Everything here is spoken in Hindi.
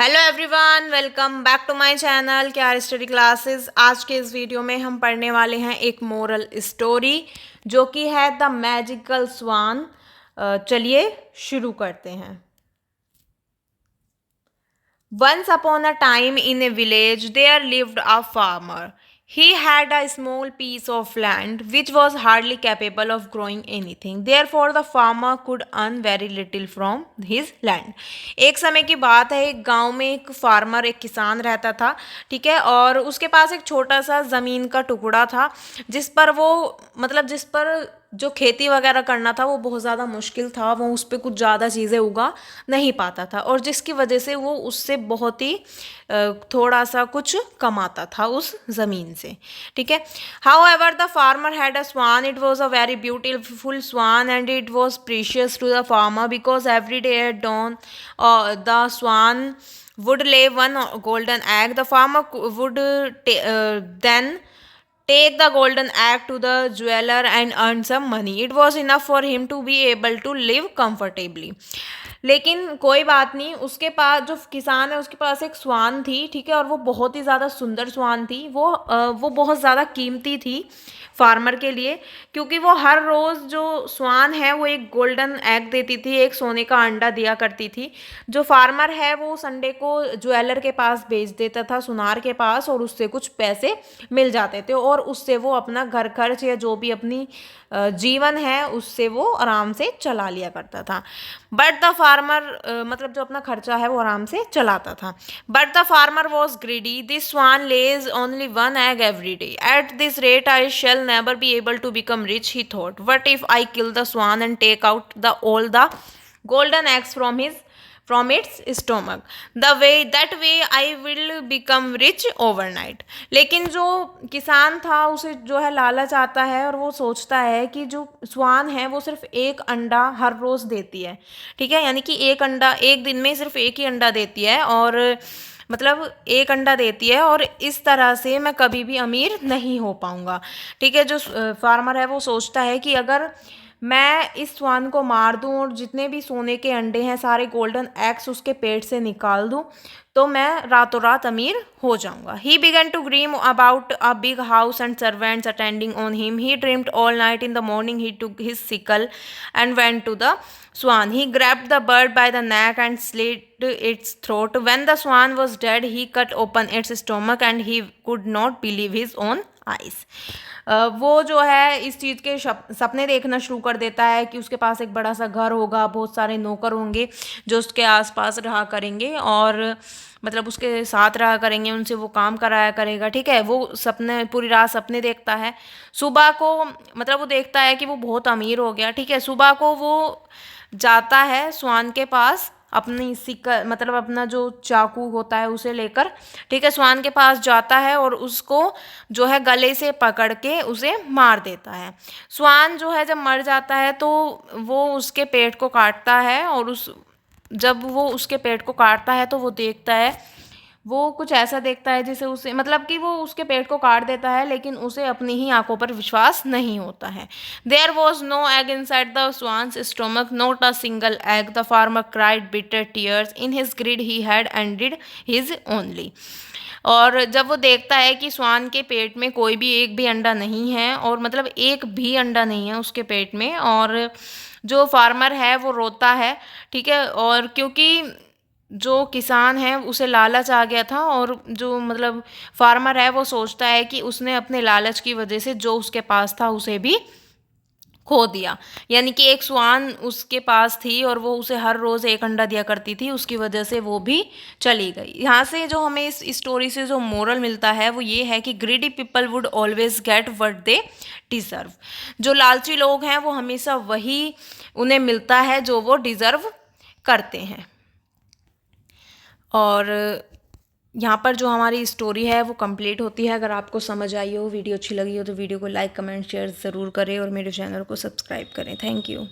Hello everyone, welcome back to my channel क्यार स्टडी क्लासेस। आज के इस वीडियो में हम पढ़ने वाले हैं एक मोरल स्टोरी जो कि है द मैजिकल स्वान। चलिए शुरू करते हैं। Once upon a time in a village there lived a farmer. He had a small piece of land which was hardly capable of growing anything. Therefore the farmer could earn very little from his land. एक समय की बात है, एक गांव में एक फार्मर, एक किसान रहता था, ठीक है। और उसके पास एक छोटा सा ज़मीन का टुकड़ा था जिस पर जो खेती वगैरह करना था वो बहुत ज़्यादा मुश्किल था। वो उस पर कुछ ज़्यादा चीज़ें उगा नहीं पाता था और जिसकी वजह से वो उससे बहुत ही थोड़ा सा कुछ कमाता था उस ज़मीन से, ठीक है। However the farmer had a swan. It was a very beautiful swan and it was precious to the farmer because every day at dawn the swan would lay one golden egg. The farmer would then take the golden egg to the jeweler and earn some money. It was enough for him to be able to live comfortably. लेकिन कोई बात नहीं, उसके पास जो किसान है उसके पास एक स्वान थी, ठीक है। और वो बहुत ही ज़्यादा सुंदर स्वान थी। वो बहुत ज़्यादा कीमती थी फार्मर के लिए, क्योंकि वो हर रोज़ जो स्वान है वो एक गोल्डन एग देती थी, एक सोने का अंडा दिया करती थी। जो फार्मर है वो संडे को ज्वेलर के पास भेज देता था, सुनार के पास, और उससे कुछ पैसे मिल जाते थे और उससे वो अपना घर खर्च या जो भी अपनी जीवन है उससे वो आराम से चला लिया करता था। बट द फार्मर मतलब जो अपना खर्चा है वो आराम से चलाता था। But the farmer was greedy. This swan lays only one egg every day. At this rate I shall never be able to become rich, he thought. What if I kill the swan and take out all the golden eggs from its stomach? That way I will become rich overnight. लेकिन जो किसान था उसे जो है लालच आता है और वो सोचता है कि जो स्वान है वो सिर्फ एक अंडा हर रोज़ देती है, ठीक है। यानी कि एक अंडा एक दिन में सिर्फ एक ही अंडा देती है और एक अंडा देती है और इस तरह से मैं कभी भी अमीर नहीं हो पाऊंगा, ठीक है। जो फार्मर है वो सोचता है कि अगर मैं इस स्वान को मार दूं और जितने भी सोने के अंडे हैं सारे गोल्डन एग्स उसके पेट से निकाल दूं तो मैं रातों रात अमीर हो जाऊंगा। He began to dream about a big house and servants attending on him. He dreamed all night. In the morning he took his sickle and went to the swan. He grabbed the bird by the neck and slit its throat. When the swan was dead, he cut open its stomach and he could not believe his own eyes. वो जो है इस चीज़ के सपने देखना शुरू कर देता है कि उसके पास एक बड़ा सा घर होगा, बहुत सारे नौकर होंगे जो उसके आसपास रहा करेंगे और उसके साथ रहा करेंगे, उनसे वो काम कराया करेगा, ठीक है। वो सपने पूरी रात सपने देखता है। सुबह को वो देखता है कि वो बहुत अमीर हो गया, ठीक है। सुबह को वो जाता है स्वान के पास अपनी अपना जो चाकू होता है उसे लेकर, ठीक है। स्वान के पास जाता है और उसको जो है गले से पकड़ के उसे मार देता है। स्वान जो है जब मर जाता है तो वो उसके पेट को काटता है और जब वो उसके पेट को काटता है तो वो देखता है, वो कुछ ऐसा देखता है जिसे उसे कि वो उसके पेट को काट देता है लेकिन उसे अपनी ही आंखों पर विश्वास नहीं होता है। There was no egg inside the swan's stomach, not a single egg. The farmer cried bitter tears. In his greed he had ended his only. और जब वो देखता है कि स्वान के पेट में कोई भी एक भी अंडा नहीं है और एक भी अंडा नहीं है उसके पेट में, और जो फार्मर है वो रोता है, ठीक है। और क्योंकि जो किसान है उसे लालच आ गया था और जो फार्मर है वो सोचता है कि उसने अपने लालच की वजह से जो उसके पास था उसे भी खो दिया। यानी कि एक स्वान उसके पास थी और वो उसे हर रोज़ एक अंडा दिया करती थी, उसकी वजह से वो भी चली गई। यहाँ से जो हमें इस स्टोरी से जो मोरल मिलता है वो ये है कि greedy people would always get what they deserve. जो लालची लोग हैं वो हमेशा वही उन्हें मिलता है जो वो डिज़र्व करते हैं। और यहाँ पर जो हमारी स्टोरी है वो कंप्लीट होती है। अगर आपको समझ आई हो, वीडियो अच्छी लगी हो तो वीडियो को लाइक कमेंट शेयर ज़रूर करें और मेरे चैनल को सब्सक्राइब करें। Thank you.